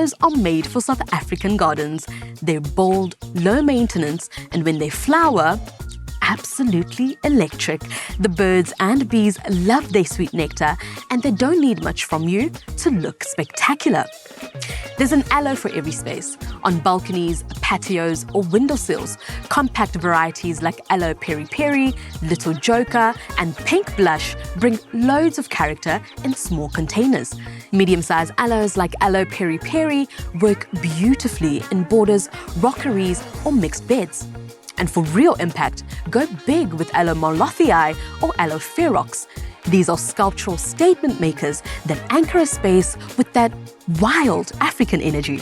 aloes are made for South African gardens. They're bold, low maintenance, and when they flower, absolutely electric. The birds and bees love their sweet nectar, and they don't need much from you to look spectacular. There's an aloe for every space, on balconies, patios, or windowsills. Compact varieties like Aloe Peri Peri, Little Joker, and Pink Blush bring loads of character in small containers. Medium-sized aloes like Aloe Peri Peri work beautifully in borders, rockeries, or mixed beds. And for real impact, go big with Aloe Molothii or Aloe ferox. These are sculptural statement makers that anchor a space with that wild African energy.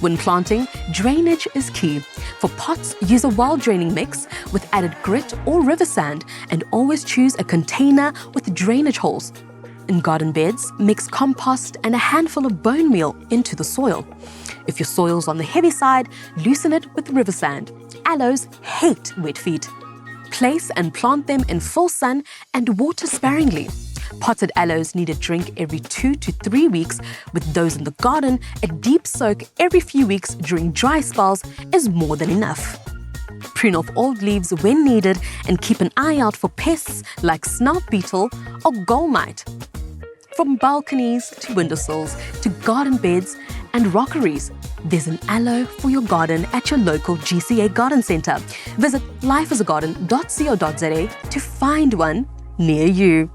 When planting, drainage is key. For pots, use a well-draining mix with added grit or river sand, and always choose a container with drainage holes. In garden beds, mix compost and a handful of bone meal into the soil. If your soil's on the heavy side, loosen it with river sand. Aloes hate wet feet. Place and plant them in full sun and water sparingly. Potted aloes need a drink every 2 to 3 weeks. With those in the garden, a deep soak every few weeks during dry spells is more than enough. Prune off old leaves when needed and keep an eye out for pests like snout beetle or gall mite. From balconies to windowsills to garden beds and rockeries, there's an aloe for your garden at your local GCA garden centre. Visit lifeasagarden.co.za to find one near you.